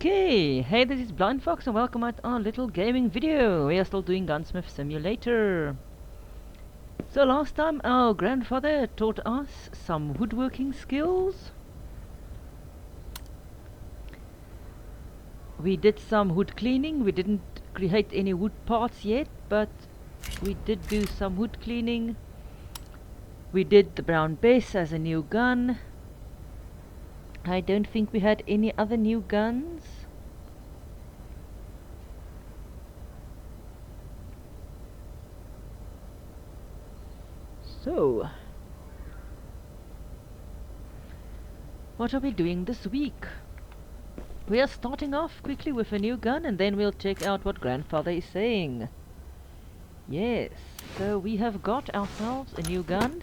Okay, hey, this is Blind Fox and welcome at our little gaming video. We are still doing Gunsmith Simulator. So last time our grandfather taught us some woodworking skills. We did some wood cleaning. We didn't create any wood parts yet, but we did do some wood cleaning. We did the brown base as a new gun. I don't think we had any other new guns. So, what are we doing this week? We are starting off quickly with a new gun and then we'll check out what grandfather is saying. Yes, so we have got ourselves a new gun.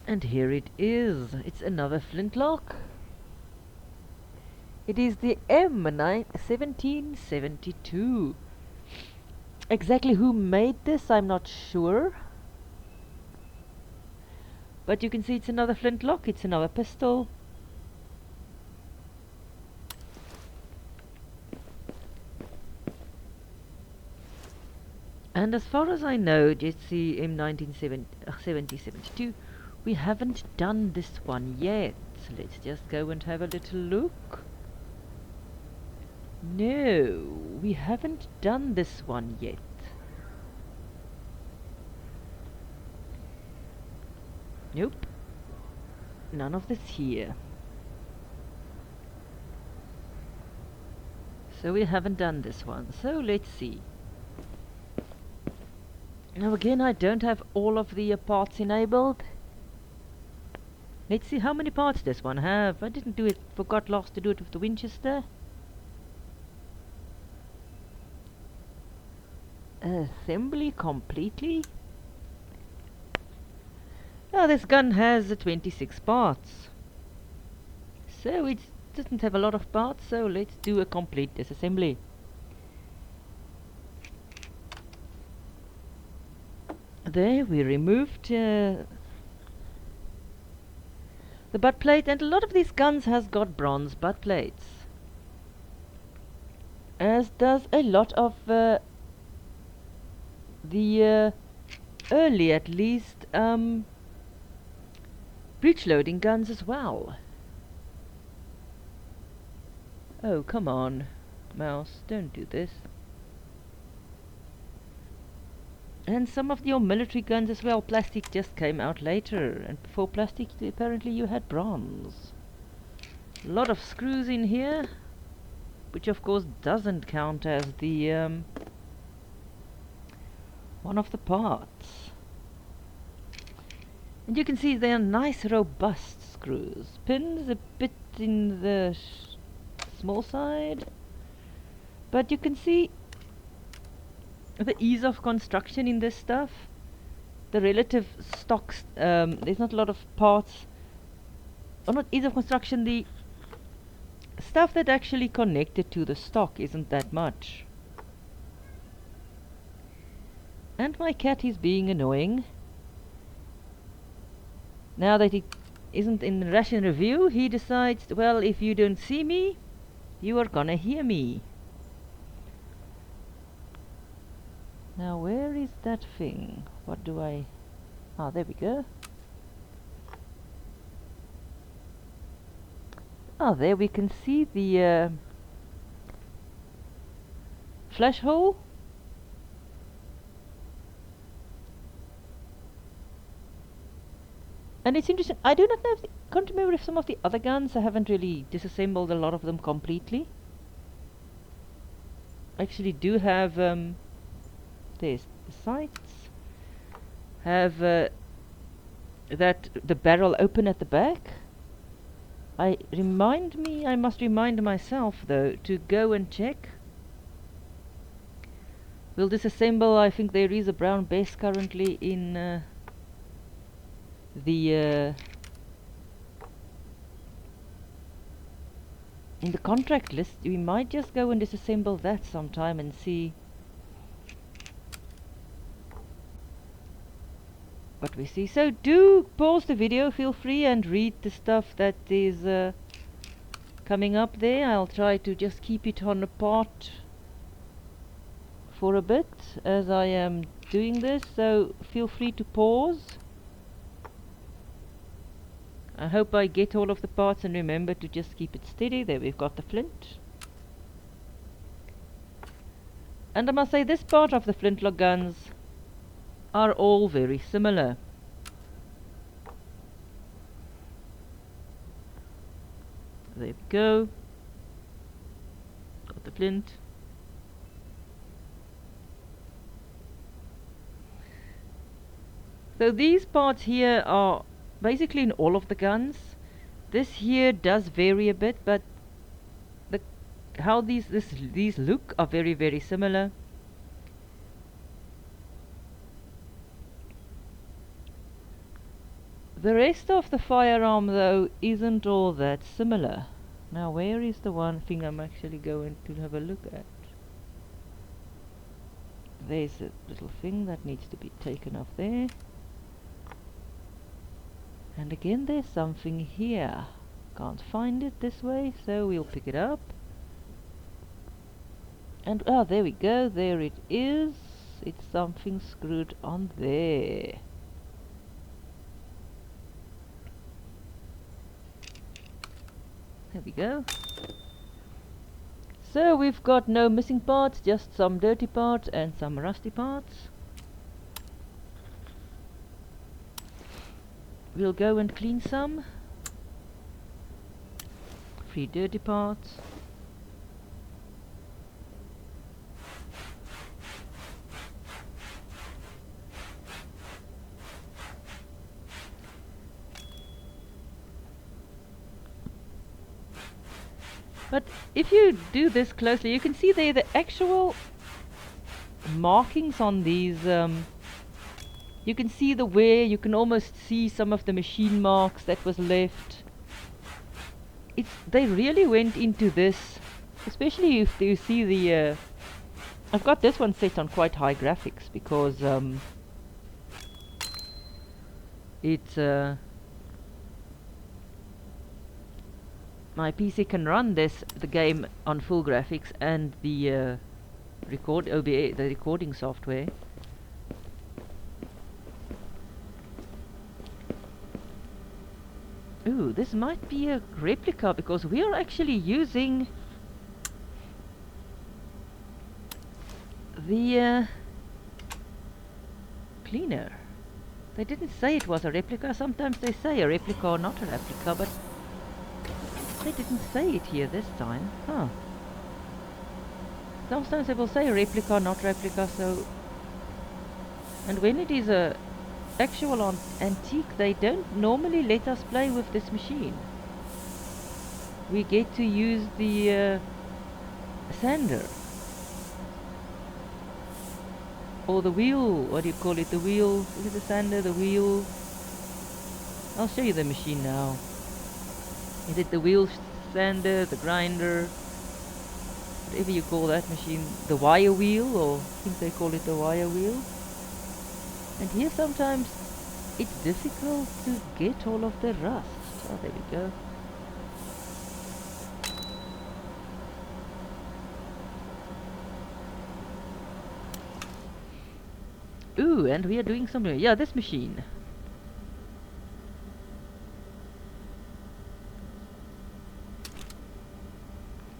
And here it is. It's another flintlock. It is the M1772. Exactly who made this, I'm not sure. But you can see it's another flintlock, it's another pistol. And as far as I know, just the M1972, we haven't done this one yet. Let's just go and have a little look. No, we haven't done this one yet. Nope. None of this here. So we haven't done this one. So let's see. Now again, I don't have all of the parts enabled. Let's see how many parts this one have. I didn't do it, forgot last to do it with the Winchester. Assembly completely. Now this gun has 26 parts. So it doesn't have a lot of parts, so let's do a complete disassembly. There we removed the butt plate, and a lot of these guns has got bronze butt plates. As does a lot of the early, at least, breech loading guns as well. Oh, come on, mouse, don't do this. And some of your military guns as well. Plastic just came out later, and before plastic apparently you had bronze. A lot of screws in here, which of course doesn't count as the one of the parts. And you can see they are nice robust screws. Pins a bit in the small side, but you can see the ease of construction in this stuff. The relative stocks, there's not a lot of parts, or not ease of construction, the stuff that actually connected to the stock isn't that much. And my cat is being annoying. Now that he isn't in Russian review, he decides, well, if you don't see me, you are gonna hear me. Now where is that thing? What do I... Ah, there we go. Ah, there we can see the flash hole. And it's interesting, I do not know, can't remember if some of the other guns, I haven't really disassembled a lot of them completely. I actually do have, there's the sights, have that the barrel open at the back. I must remind myself though to go and check. We'll disassemble, I think there is a brown base currently in the contract list. We might just go and disassemble that sometime and see what we see. So do pause the video, feel free, and read the stuff that is coming up there. I'll try to just keep it on apart for a bit as I am doing this, so feel free to pause. I hope I get all of the parts and remember to just keep it steady. There, we've got the flint. And I must say, this part of the flintlock guns are all very similar. There we go. Got the flint. So these parts here are basically in all of the guns. This here does vary a bit, but how these look are very, very similar. The rest of the firearm though isn't all that similar. Now where is the one thing I'm actually going to have a look at? There's a little thing that needs to be taken off there. And again there's something here. Can't find it this way, so we'll pick it up. And there we go, there it is. It's something screwed on there. There we go. So we've got no missing parts, just some dirty parts and some rusty parts. We'll go and clean some. 3 dirty parts. But if you do this closely, you can see there the actual markings on these. You can see the wear, you can almost see some of the machine marks that was left. They really went into this, especially if you see the... I've got this one set on quite high graphics because my PC can run the game on full graphics and the OBS, the recording software. Ooh, this might be a replica because we are actually using the cleaner. They didn't say it was a replica. Sometimes they say a replica or not a replica, but they didn't say it here this time. Huh. Sometimes they will say a replica or not replica, so... And when it is a actual antique, they don't normally let us play with this machine. We get to use the sander. Or the wheel, what do you call it? The wheel, is it the sander, the wheel? I'll show you the machine now. Is it the wheel sander, the grinder, whatever you call that machine, the wire wheel, or I think they call it the wire wheel. And here sometimes it's difficult to get all of the rust. Oh, there we go. Ooh, and we are doing something. Yeah, this machine.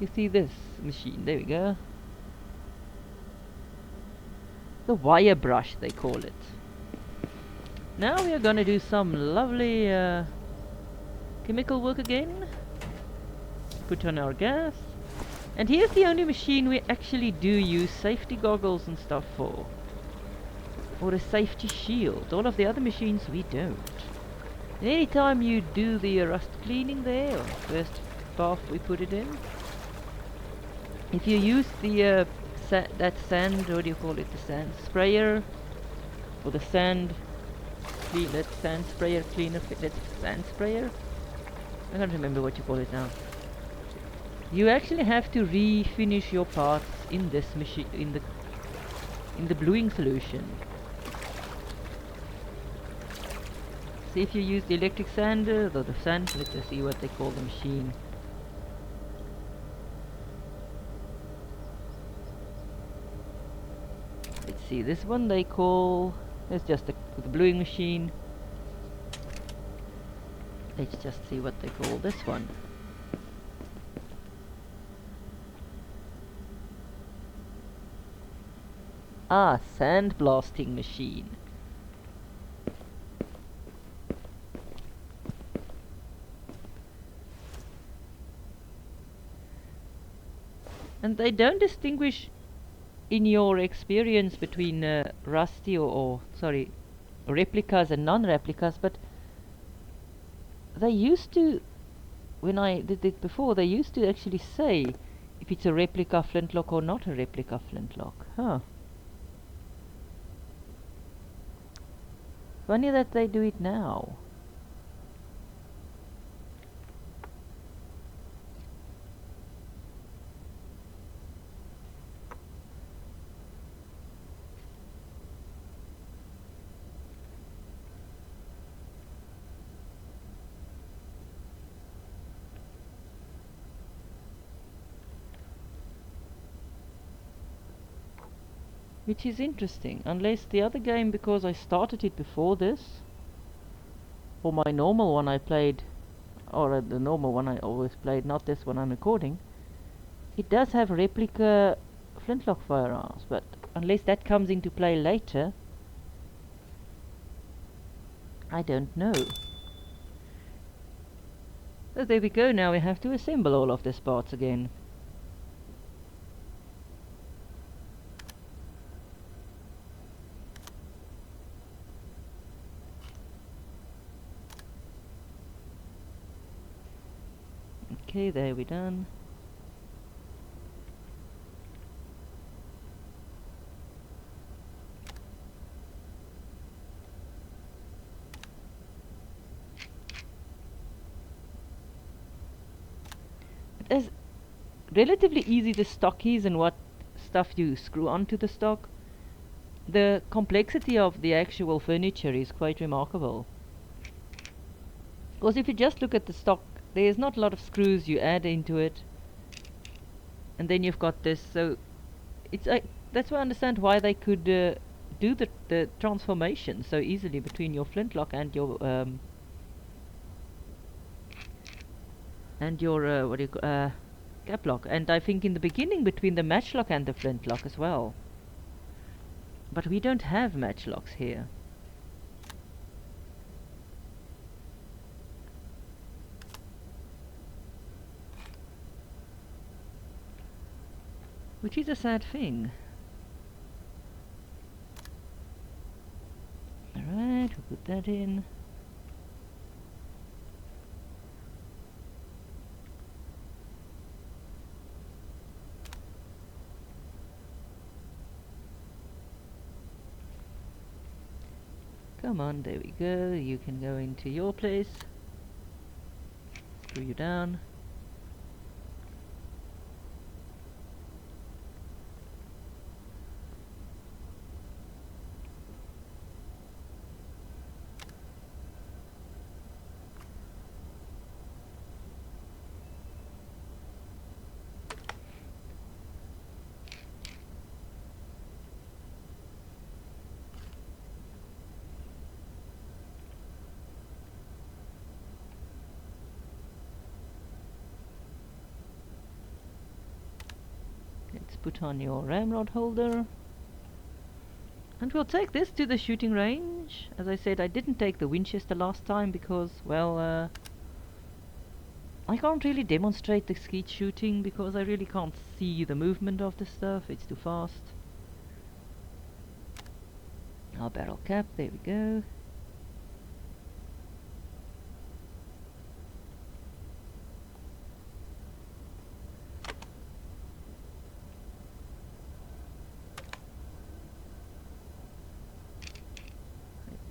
You see this machine, there we go. The wire brush, they call it. Now we are going to do some lovely chemical work again. Put on our gas. And here's the only machine we actually do use safety goggles and stuff for. Or a safety shield. All of the other machines we don't. And anytime you do the rust cleaning there, or first bath we put it in, if you use the that sand, what do you call it, the sand sprayer, or the sand sprayer cleaner, that sand sprayer, I can't remember what you call it now. You actually have to refinish your parts in this machine, in the bluing solution. See if you use the electric sander or the sand, let's see what they call the machine. see, this one they call, it's just the bluing machine. Let's just see what they call this one. Ah, sandblasting machine. And they don't distinguish in your experience between rusty or sorry, replicas and non-replicas, but they used to, when I did it before, they used to actually say if it's a replica flintlock or not a replica flintlock. Huh. Funny that they do it now. Which is interesting, unless the other game, because I started it before this, or my normal one I played, or the normal one I always played, not this one I'm recording, it does have replica flintlock firearms, but unless that comes into play later, I don't know. So there we go, now we have to assemble all of these parts again. Okay, there we're done. It is relatively easy, the stock is and what stuff you screw onto the stock. The complexity of the actual furniture is quite remarkable. Because if you just look at the stock, there's not a lot of screws you add into it. And then you've got this, so it's that's why I understand why they could do the transformation so easily between your flintlock and your what do you call, caplock. And I think in the beginning between the matchlock and the flintlock as well. But we don't have matchlocks here. Which is a sad thing. Alright, we'll put that in. Come on, there we go. You can go into your place. Screw you down. Let's put on your ramrod holder. And we'll take this to the shooting range. As I said, I didn't take the Winchester last time because, well, I can't really demonstrate the skeet shooting because I really can't see the movement of the stuff. It's too fast. Our barrel cap, there we go.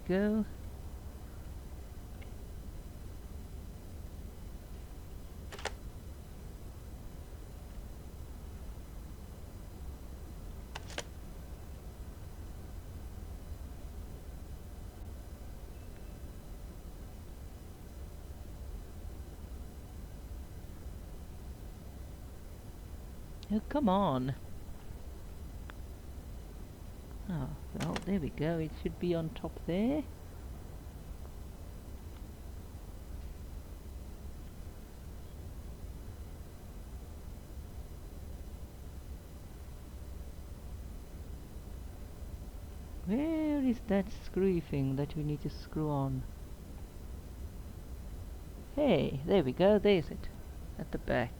Go. Oh, come on. Oh. There we go, it should be on top there. Where is that screwy thing that we need to screw on? Hey, there we go, there's it. At the back.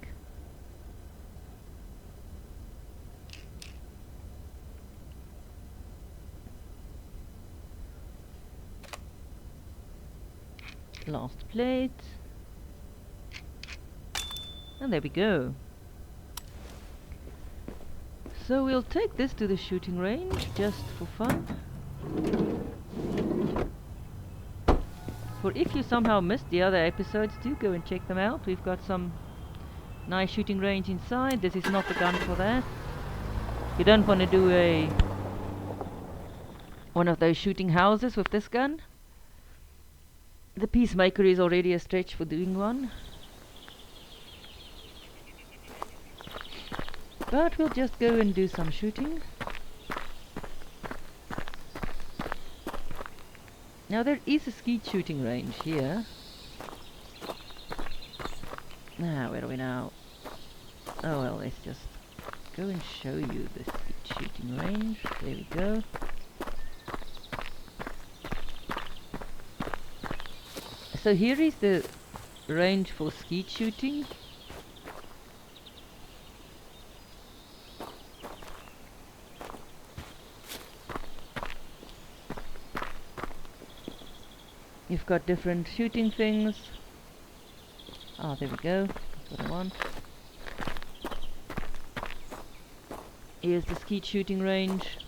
Last plate. And there we go. So we'll take this to the shooting range just for fun. For if you somehow missed the other episodes, do go and check them out. We've got some nice shooting range inside. This is not the gun for that. You don't want to do one of those shooting houses with this gun. The Peacemaker is already a stretch for doing one. But we'll just go and do some shooting. Now there is a skeet shooting range here. Now, where are we now? Oh well, let's just go and show you the skeet shooting range. There we go. So here is the range for skeet shooting. You've got different shooting things. Ah, there we go. That's what I want. Here's the skeet shooting range.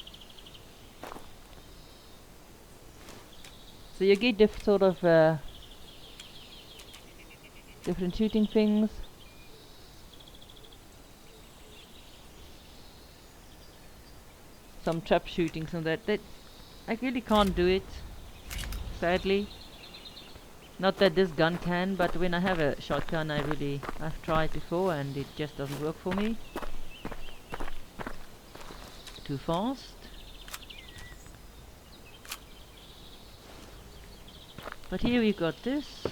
So you get different shooting things. Some trap shooting, some that I really can't do it, sadly. Not that this gun can, but when I have a shotgun, I've tried before and it just doesn't work for me. Too fast. But here we've got this.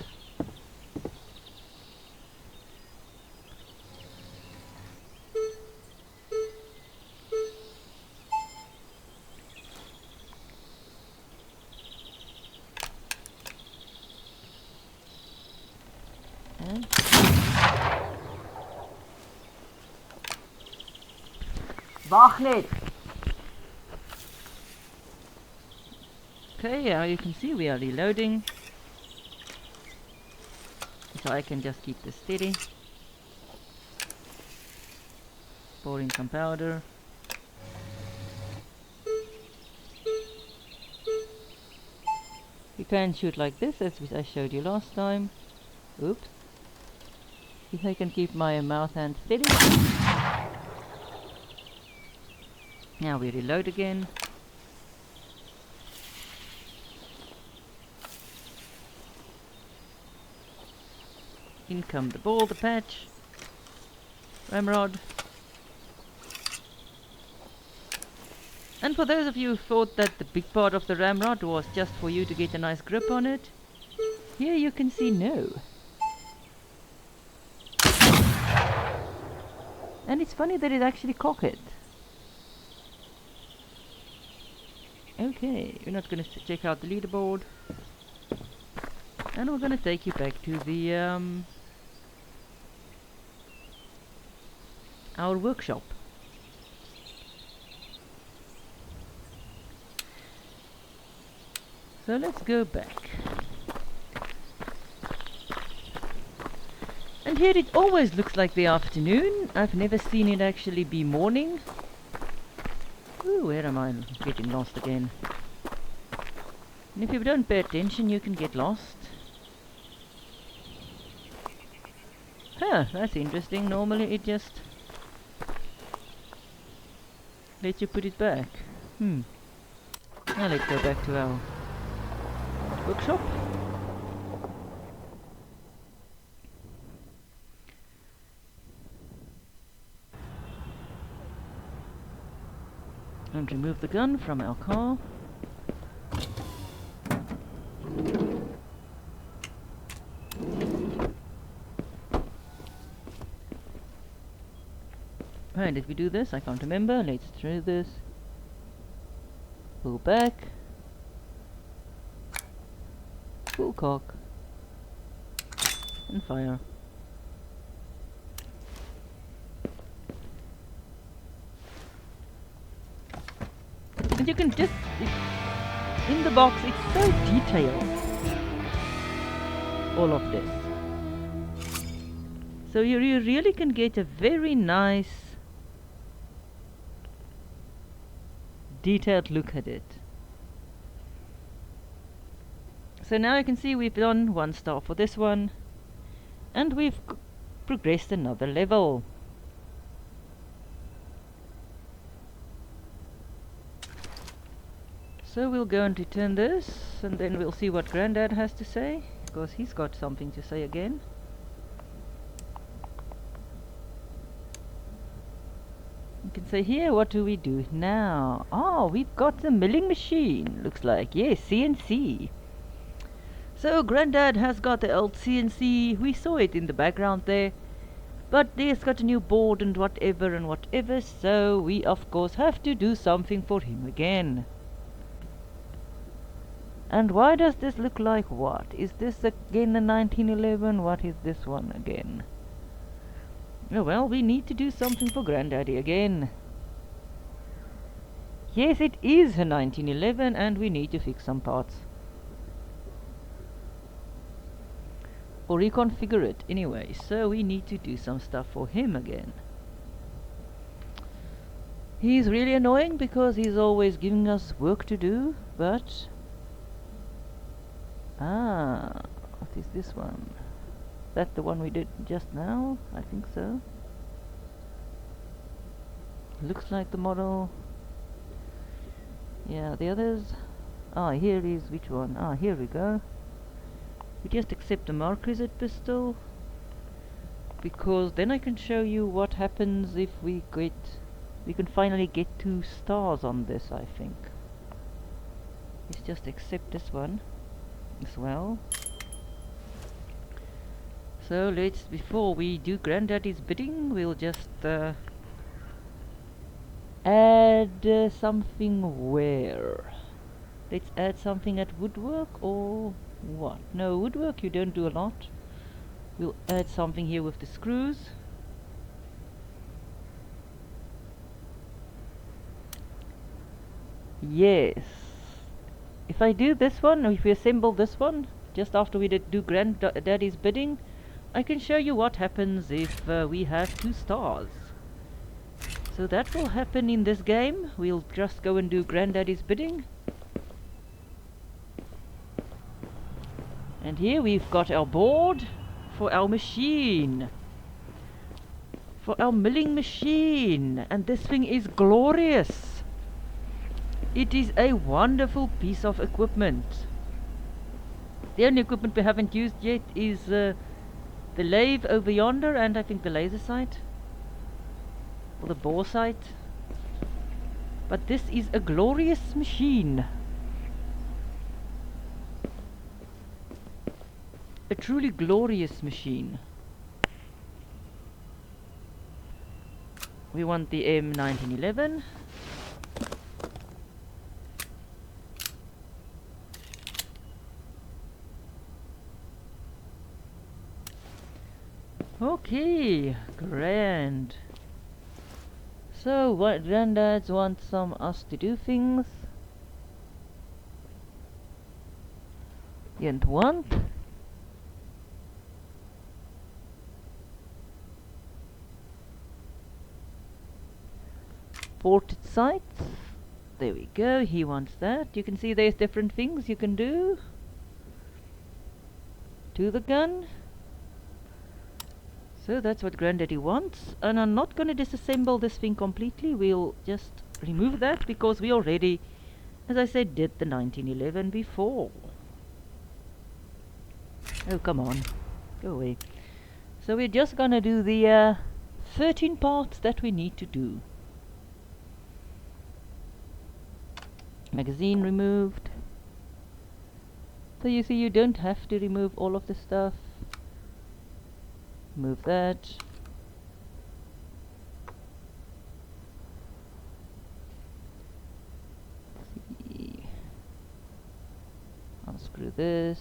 And wacht niet! Okay, yeah, you can see we are reloading. So I can just keep this steady. Pouring some powder. You can shoot like this, as I showed you last time. Oops. If I can keep my mouth hand steady. Now we reload again. In come the ball, the patch, ramrod. And for those of you who thought that the big part of the ramrod was just for you to get a nice grip on it, here you can see no. And it's funny that it actually cocked it. Okay, we're not going to check out the leaderboard. And we're going to take you back to the our workshop. So let's go back. And here it always looks like the afternoon. I've never seen it actually be morning. Ooh, where am I? Getting lost again. And if you don't pay attention, you can get lost. Huh, that's interesting. Normally it just lets you put it back. Now let's go back to our workshop. And remove the gun from our car. Right, did we do this? I can't remember. Let's try this. Pull back. Full cock. And fire. And you can just... in the box, it's so detailed. All of this. So you really can get a very nice detailed look at it. So now you can see we've done 1 star for this one, and we've progressed another level. So we'll go and return this, and then we'll see what Grandad has to say, because he's got something to say again. You can say here, what do we do now? Oh, we've got the milling machine, looks like. Yes, CNC. So Grandad has got the old CNC. We saw it in the background there. But there's got a new board and whatever, so we of course have to do something for him again. And why does this look like what? Is this again the 1911? What is this one again? Oh, well, we need to do something for Granddaddy again. Yes, it is a 1911 and we need to fix some parts. Or reconfigure it anyway, so we need to do some stuff for him again. He's really annoying because he's always giving us work to do, but... ah, what is this one? That the one we did just now? I think so. Looks like the model. Yeah, the others. Ah, here is which one? Ah, here we go. We just accept the marquisite pistol, because then I can show you what happens if we can finally get 2 stars on this, I think. Let's just accept this one as well. So let's, before we do Granddaddy's bidding, we'll just add something where? Let's add something at woodwork or what? No, woodwork you don't do a lot. We'll add something here with the screws. Yes. If I do this one, or if we assemble this one, just after we do Granddaddy's bidding, I can show you what happens if we have 2 stars. So that will happen in this game. We'll just go and do Granddaddy's bidding. And here we've got our board for our machine. For our milling machine. And this thing is glorious. It is a wonderful piece of equipment. The only equipment we haven't used yet is the lathe over yonder, and I think the laser sight, or the bore sight. But this is a glorious machine. A truly glorious machine. We want the M1911. Okay, grand. So, what Granddads want us to do things. And want. Ported sights. There we go, he wants that. You can see there's different things you can do to the gun. So that's what Granddaddy wants, and I'm not going to disassemble this thing completely. We'll just remove that because we already, as I said, did the 1911 before. Oh, come on, go away. So we're just going to do the 13 parts that we need to do. Magazine removed. So you see, you don't have to remove all of the stuff. Move that. this.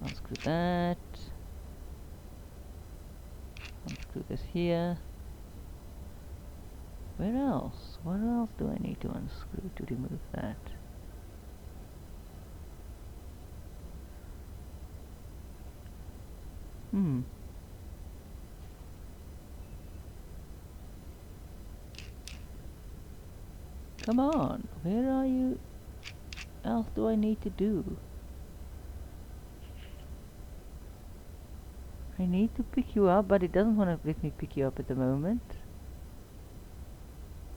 Unscrew that. Unscrew this here. Where else? What else do I need to unscrew to remove that? Come on, where are you? Else do I need to do? I need to pick you up, but it doesn't want to let me pick you up at the moment.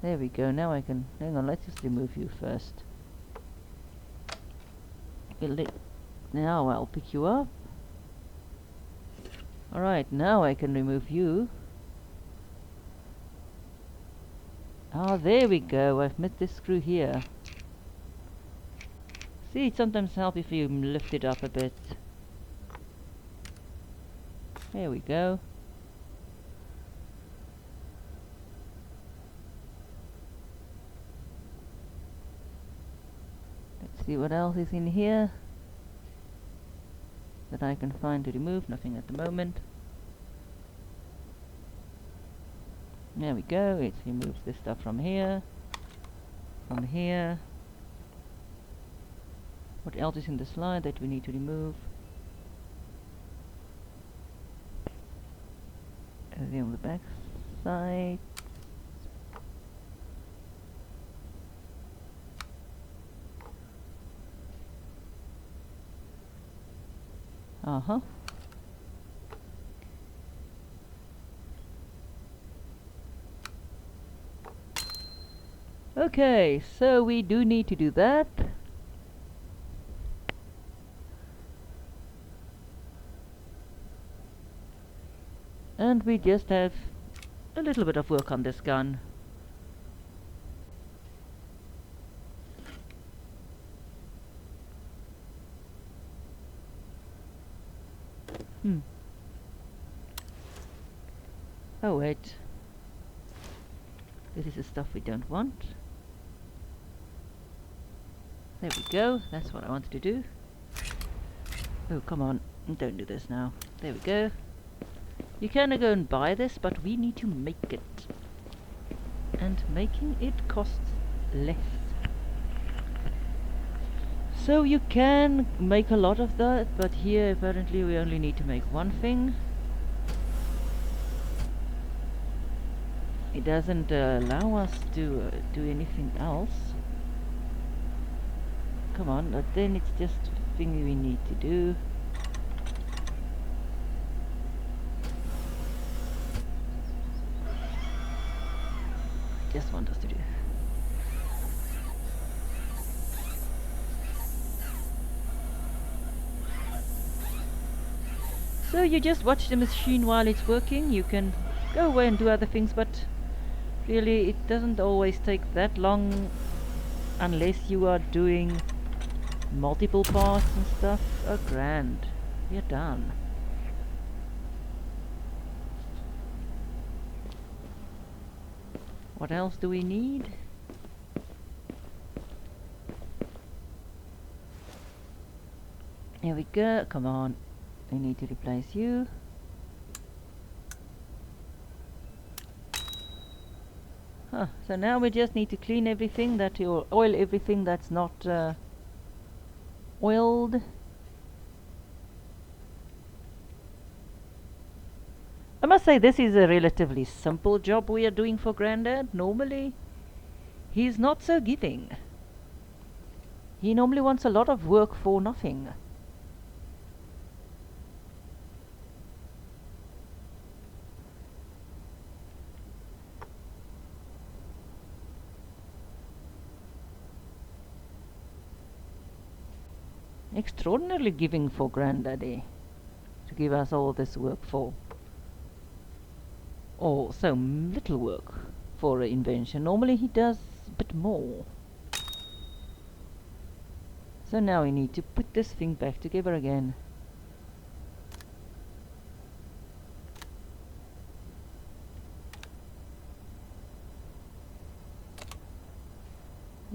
There we go, now I can... Hang on, let's just remove you first. Now I'll pick you up. Alright, now I can remove you. Ah, there we go, I've met this screw here. See, it sometimes helps if you lift it up a bit. There we go. Let's see what else is in here that I can find to remove. Nothing at the moment. There we go, it removes this stuff from here. From here. What else is in the slide that we need to remove? Everything on the back side. Uh-huh. Okay, so we do need to do that. And we just have a little bit of work on this gun. Oh wait. This is the stuff we don't want. There we go, that's what I wanted to do. Oh, come on, don't do this now. There we go. You can go and buy this, but we need to make it. And making it costs less. So you can make a lot of that, but here apparently we only need to make one thing. It doesn't allow us to do anything else. Come on, but then it's just a thing we need to do. Just want us to do. So you just watch the machine while it's working. You can go away and do other things, but really it doesn't always take that long unless you are doing multiple parts and stuff. Oh, grand. We're done. What else do we need? Here we go. Come on. We need to replace you. Huh. So now we just need to clean everything that or oil everything that's not oiled. I must say this is a relatively simple job we are doing for Grandad. Normally, he's not so giving. He normally wants a lot of work for nothing. Extraordinarily giving for Granddaddy to give us all this work for. Or so little work for an invention. Normally he does a bit more. So now we need to put this thing back together again.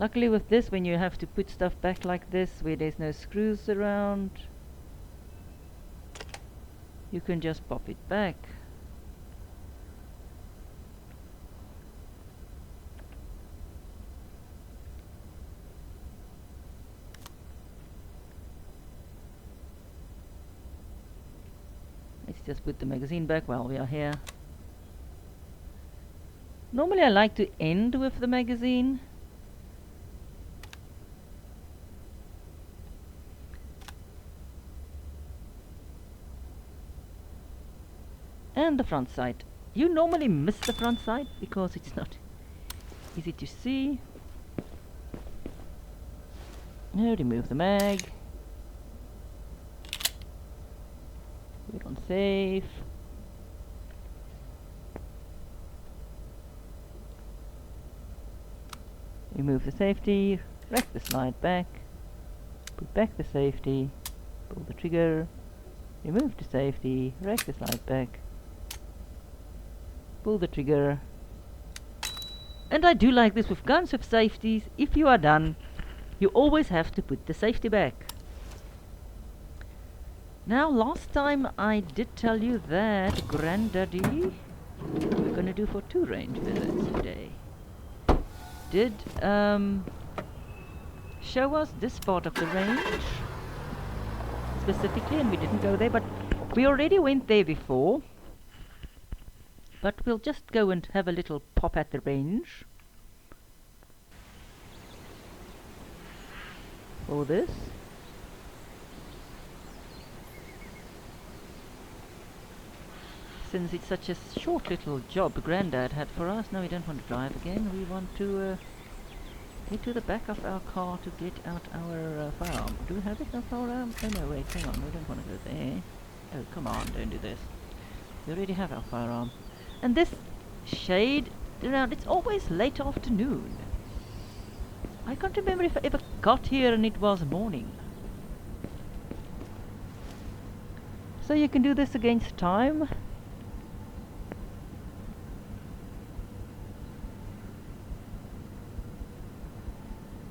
Luckily with this, when you have to put stuff back like this, where there's no screws around, you can just pop it back. Let's just put the magazine back while we are here. Normally I like to end with the magazine. And the front sight. You normally miss the front sight because it's not easy to see. Now remove the mag. Put it on safe. Remove the safety, rack the slide back, put back the safety, pull the trigger, remove the safety, rack the slide back, pull the trigger. And I do like this with guns with safeties. If you are done, you always have to put the safety back. Now, last time I did tell you that Granddaddy, we're gonna do for 2 range visits today, did show us this part of the range specifically, and we didn't go there, but we already went there before. But we'll just go and have a little pop at the range for this. Since it's such a short little job Grandad had for us, now we don't want to drive again. We want to get to the back of our car to get out our firearm. Do we have it, our firearm? Oh no, wait, hang on, we don't want to go there. Oh, come on, don't do this. We already have our firearm. And this shade around, it's always late afternoon. I can't remember if I ever got here and it was morning. So you can do this against time.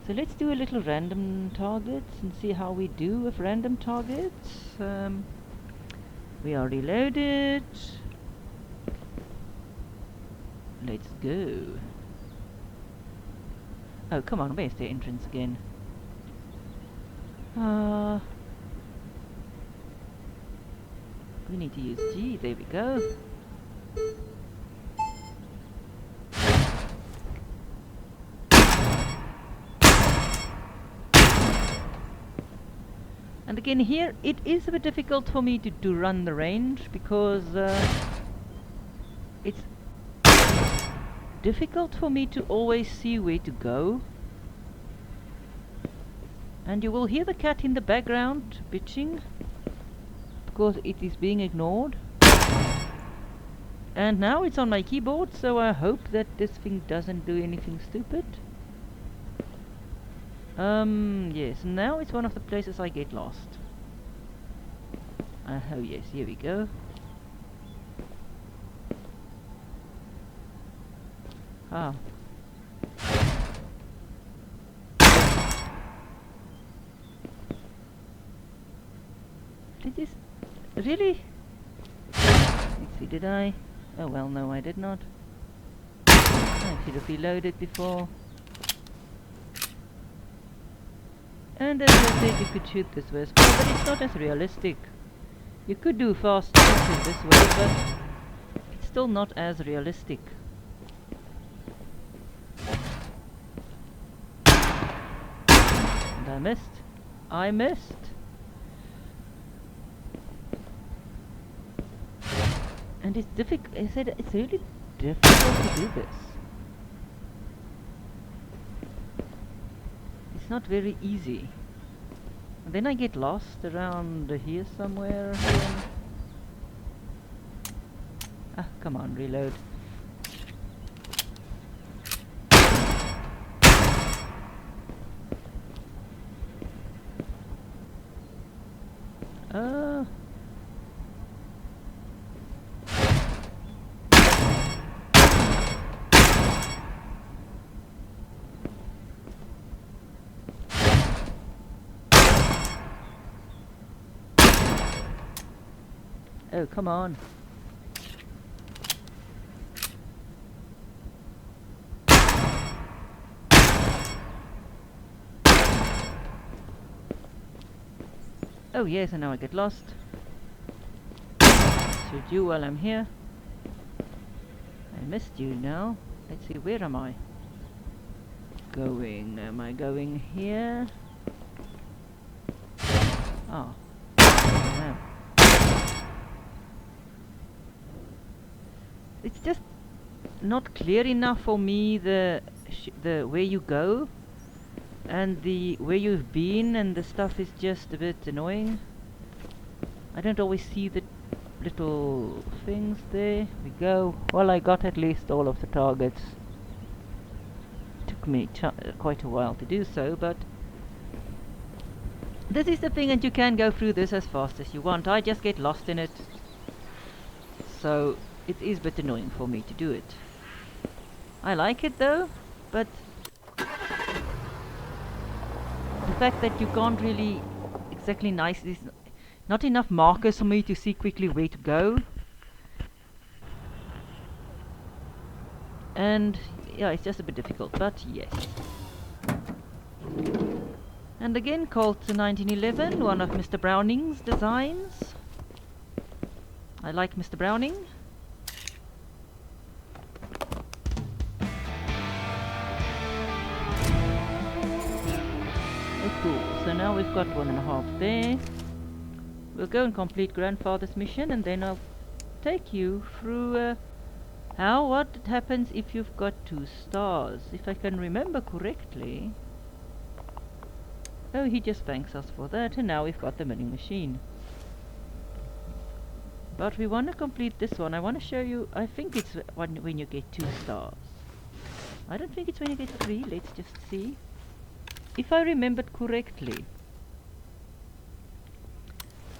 So let's do a little random targets and see how we do with random targets. We are reloaded. Let's go. Oh, come on, where's the entrance again? We need to use G, there we go. And again here, it is a bit difficult for me to run the range because it's difficult for me to always see where to go. And you will hear the cat in the background bitching because it is being ignored. And now it's on my keyboard, so I hope that this thing doesn't do anything stupid. Yes, now it's one of the places I get lost. Oh yes, here we go. Ah. Did this really? Let's see, did I? Oh well, no, I did not. I should have reloaded before. And as I said, you could shoot this way as well, but it's not as realistic. You could do fast shooting this way, but it's still not as realistic. And I missed. I missed. And it's difficult. I said it's really difficult to do this. It's not very easy. And then I get lost around here somewhere. Ah, come on, reload. Oh, come on. Oh yes, and now I get lost. Shoot you while I'm here. I missed you now. Let's see, where am I going? Am I going here? Oh. No. It's just not clear enough for me, the where you go and the where you've been, and the stuff is just a bit annoying. I don't always see the little things there. We go. Well, I got at least all of the targets. Took me quite a while to do so, but this is the thing, and you can go through this as fast as you want. I just get lost in it, so it is a bit annoying for me to do it. I like it though, but the fact that you can't really exactly there's not enough markers for me to see quickly where to go. And yeah, it's just a bit difficult, but yes. And again, Colt 1911, one of Mr. Browning's designs. I like Mr. Browning. Oh, cool. So now we've got 1.5 there. We'll go and complete Grandfather's mission, and then I'll take you through what happens if you've got 2 stars. If I can remember correctly. Oh, he just thanks us for that, and now we've got the milling machine. But we want to complete this one. I want to show you, I think it's when you get 2 stars. I don't think it's when you get 3. Let's just see. If I remembered correctly.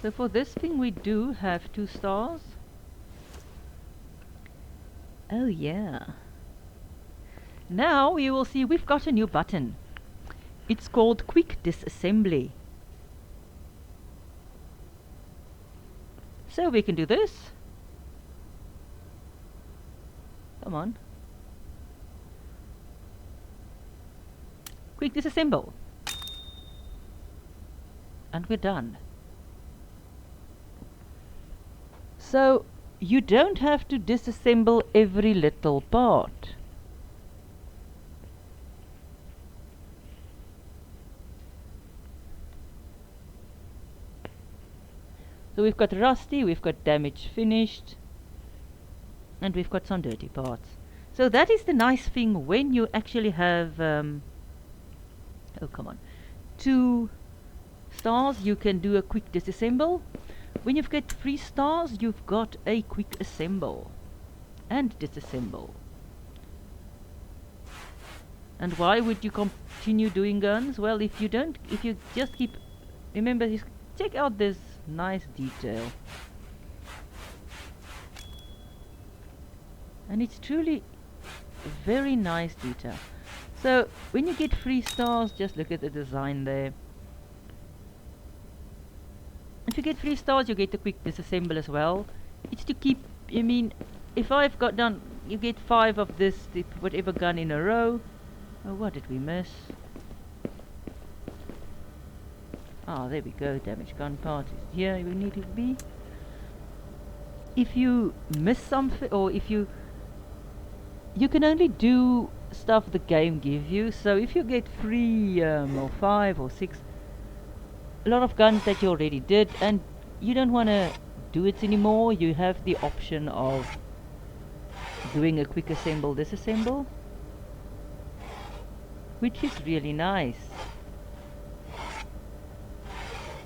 So for this thing we do have 2 stars. Oh yeah. Now you will see we've got a new button. It's called Quick Disassembly. So we can do this. Come on. Quick disassemble. And we're done. So you don't have to disassemble every little part. So we've got rusty, we've got damage finished, and we've got some dirty parts. So that is the nice thing when you actually have, oh come on, 2 stars, you can do a quick disassemble. When you've got 3 stars, you've got a quick assemble and disassemble. And why would you continue doing guns? Well, if you just keep, remember, check out this nice detail. And it's truly very nice detail. So when you get 3 stars, just look at the design there. If you get 3 stars, you get the quick disassemble as well. It's to keep, I mean, if I've got done, you get 5 of this, whatever gun in a row. Oh, what did we miss? Ah, there we go, damaged gun part is here we need to be. If you miss something, or if you can only do stuff the game gives you, so if you get 3 or 5 or 6, a lot of guns that you already did and you don't want to do it anymore, you have the option of doing a quick assemble disassemble, which is really nice.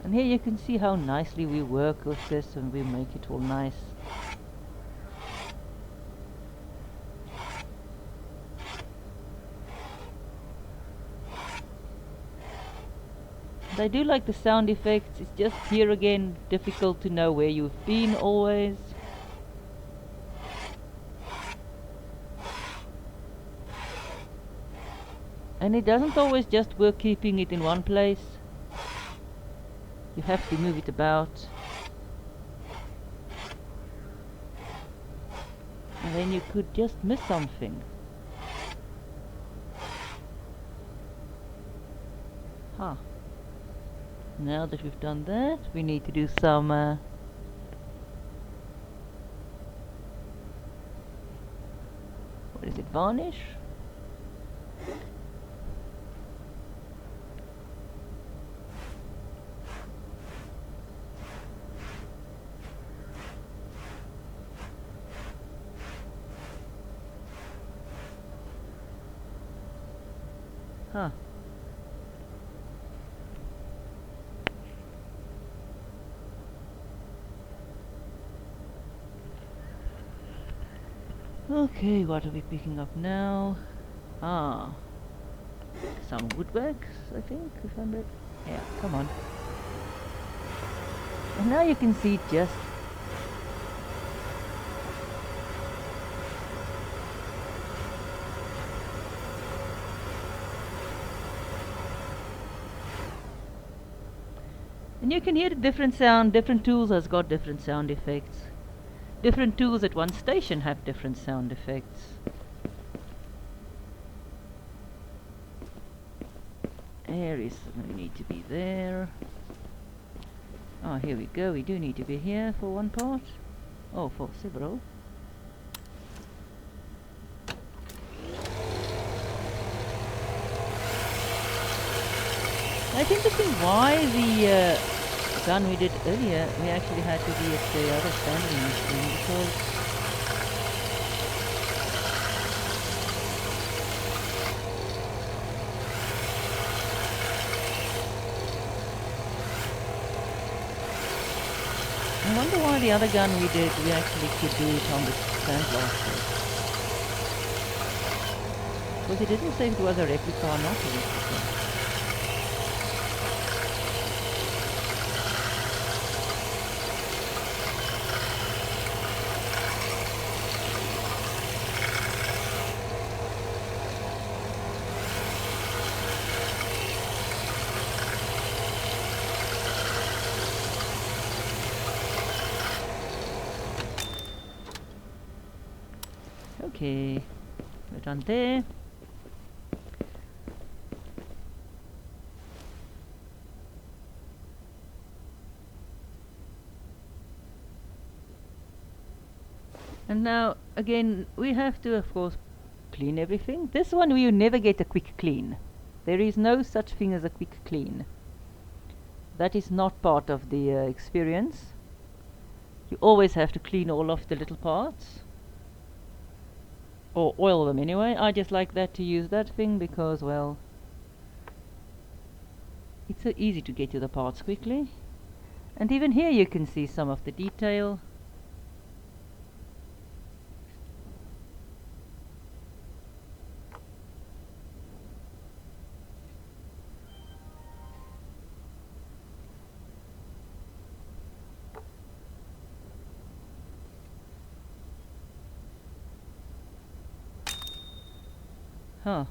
And here you can see how nicely we work with this and we make it all nice. And I do like the sound effects. It's just here again difficult to know where you've been always. And it doesn't always just work keeping it in one place. You have to move it about. And then you could just miss something. Huh. Now that we've done that, we need to do some what is it, varnish? Huh. Okay, what are we picking up now? Ah, some woodworks, I think, if I'm right. Yeah, come on. And now you can see just and you can hear the different sound. Different tools has got different sound effects. Different tools at one station have different sound effects. Areas we need to be there. Oh, here we go. We do need to be here for one part. Oh, for several. I think the thing why the gun we did earlier, we actually had to be at the other standing machine because I wonder why the other gun we did, we actually could do it on the sandblaster. Because it didn't say if it was a replica or not a replica. Okay, we're done there. And now, again, we have to, of course, clean everything. This one we will never get a quick clean. There is no such thing as a quick clean. That is not part of the experience. You always have to clean all of the little parts. Or oil them anyway. I just like that to use that thing because, well, it's so easy to get to the parts quickly. And even here you can see some of the detail. Huh.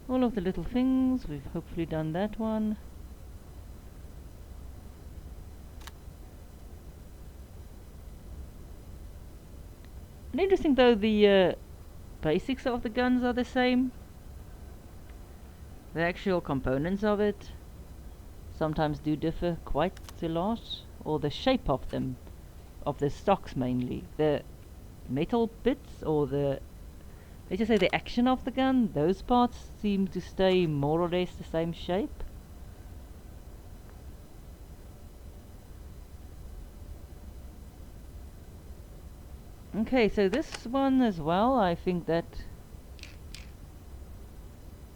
All of the little things, we've hopefully done that one. And interesting though, the basics of the guns are the same. The actual components of it sometimes do differ quite a lot, or the shape of them, of the stocks mainly. The metal bits, or the, let's just say the action of the gun, those parts seem to stay more or less the same shape. Okay, so this one as well, I think that...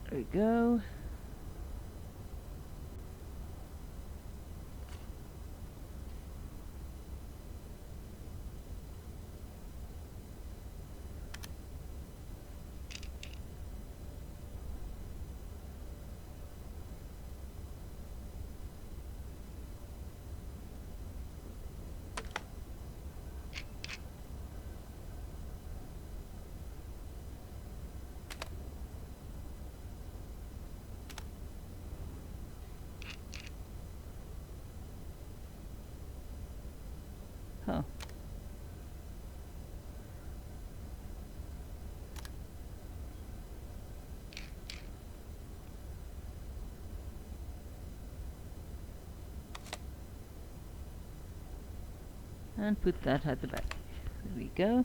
There we go. Huh. And put that at the back. There we go.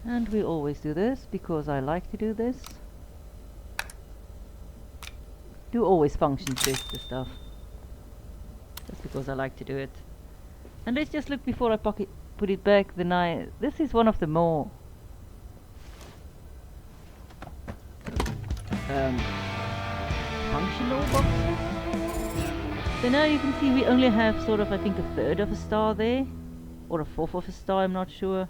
And we always do this because I like to do this. Do always function test the stuff. Just because I like to do it. And let's just look before I put it back. This is one of the more functional boxes. So now you can see we only have sort of, I think, a third of a star there. Or a fourth of a star, I'm not sure.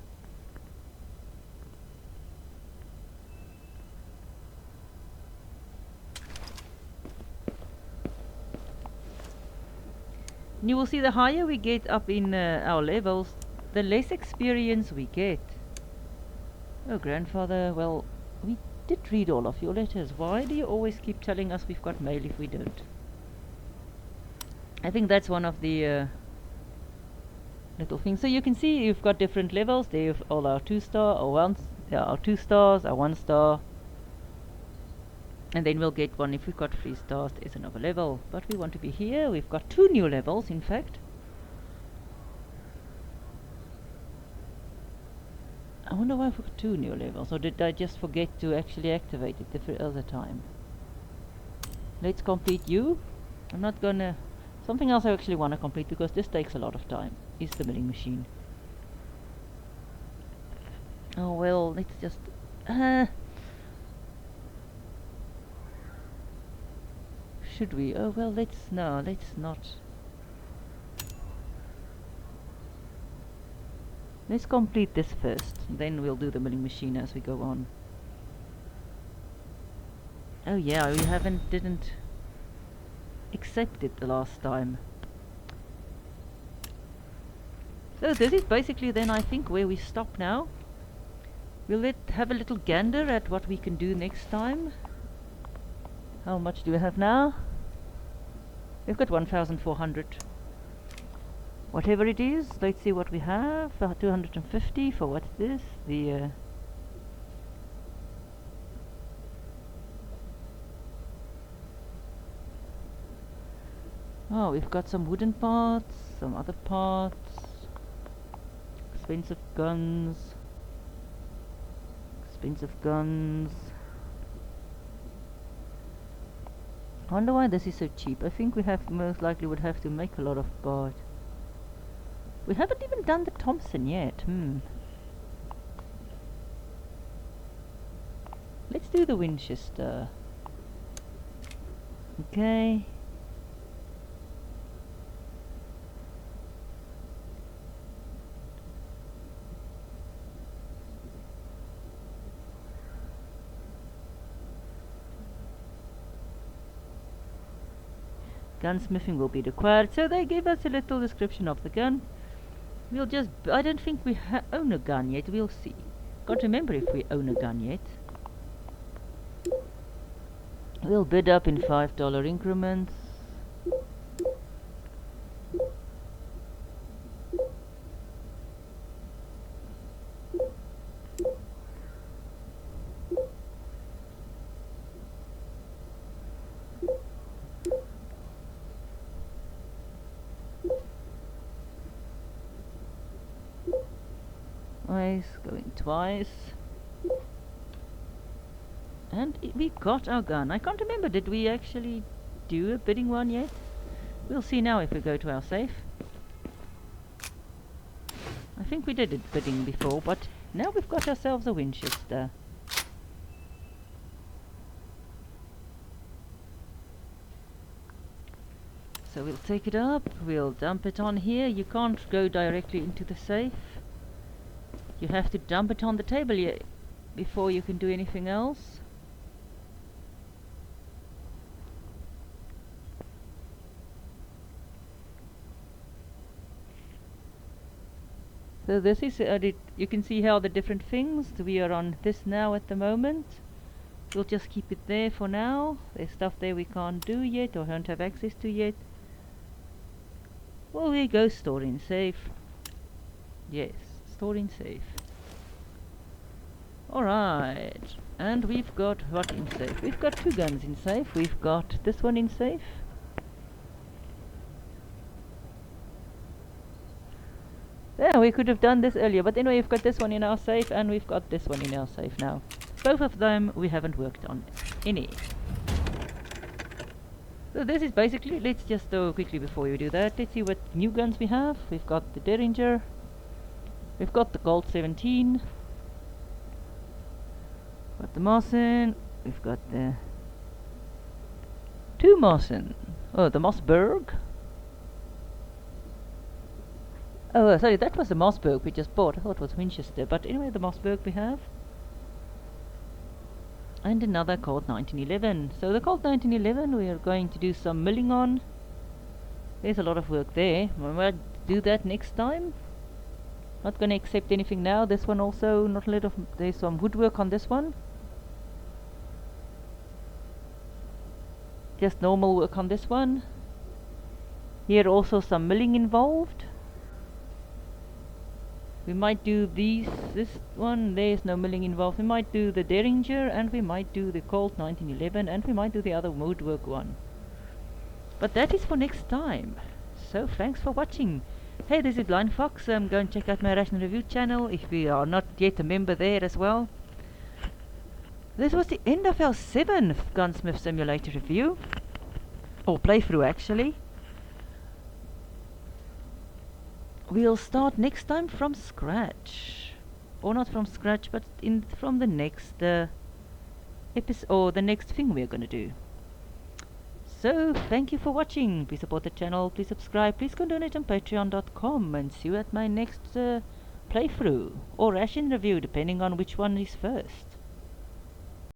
And you will see the higher we get up in our levels, the less experience we get. Oh, grandfather, well, we did read all of your letters. Why do you always keep telling us we've got mail if we don't? I think that's one of the little things. So you can see you've got different levels. There you've all our 2-star, our 2 stars, our 1 star. And then we'll get one if we've got 3 stars, there's another level. But we want to be here. We've got 2 new levels, in fact. I wonder why I've got 2 new levels, or did I just forget to actually activate it the other time? Let's complete you. I'm not gonna... Something else I actually want to complete, because this takes a lot of time, is the milling machine. Oh well, let's just... should we? Oh well, let's not. Let's complete this first, then we'll do the milling machine as we go on. Oh yeah, we didn't accept it the last time. So this is basically then, I think, where we stop now. We'll have a little gander at what we can do next time. How much do we have now? We've got 1,400. Whatever it is, let's see what we have. 250 for what's this? The oh, we've got some wooden parts, some other parts, expensive guns. I wonder why this is so cheap. I think we most likely would have to make a lot of parts. We haven't even done the Thompson yet. Let's do the Winchester. Okay. Gunsmithing will be required. So they give us a little description of the gun. We'll just... I don't think we own a gun yet. We'll see. Can't remember if we own a gun yet. We'll bid up in $5 increments. Going twice. And we got our gun. I can't remember, did we actually do a bidding one yet? We'll see now if we go to our safe. I think we did it bidding before, but now we've got ourselves a Winchester. So we'll take it up, we'll dump it on here. You can't go directly into the safe. You have to dump it on the table here before you can do anything else. So this is, you can see how the different things, we are on this now at the moment. We'll just keep it there for now. There's stuff there we can't do yet or don't have access to yet. Well, we go store in safe. Yes, store in safe. Alright, and we've got what in safe? We've got 2 guns in safe. We've got this one in safe. Yeah, we could have done this earlier, but anyway, we've got this one in our safe and we've got this one in our safe now. Both of them we haven't worked on any. So this is basically, let's just quickly before we do that, let's see what new guns we have. We've got the Derringer, we've got the Colt 17, got the Mosin, we've got the 2 Mosin, oh, the Mossberg. Oh, sorry, that was the Mossberg we just bought. I thought it was Winchester, but anyway, the Mossberg we have. And another Colt 1911. So the Colt 1911 we are going to do some milling on. There's a lot of work there. We might do that next time. Not going to accept anything now. This one also, not a lot of, there's some woodwork on this one. Just normal work on this one. Here also some milling involved. We might do this one, there's no milling involved. We might do the Derringer, and we might do the Colt 1911, and we might do the other woodwork one. But that is for next time. So thanks for watching. Hey, this is Blind Fox. Go and check out my Ration Review channel if we are not yet a member there as well. This was the end of our 7th Gunsmith Simulator review. Or playthrough actually. We'll start next time from scratch, or not from scratch, but from the next episode, or the next thing we're gonna do. So thank you for watching. Please support the channel, please subscribe, please go donate on patreon.com, and see you at my next playthrough or ration review, depending on which one is first.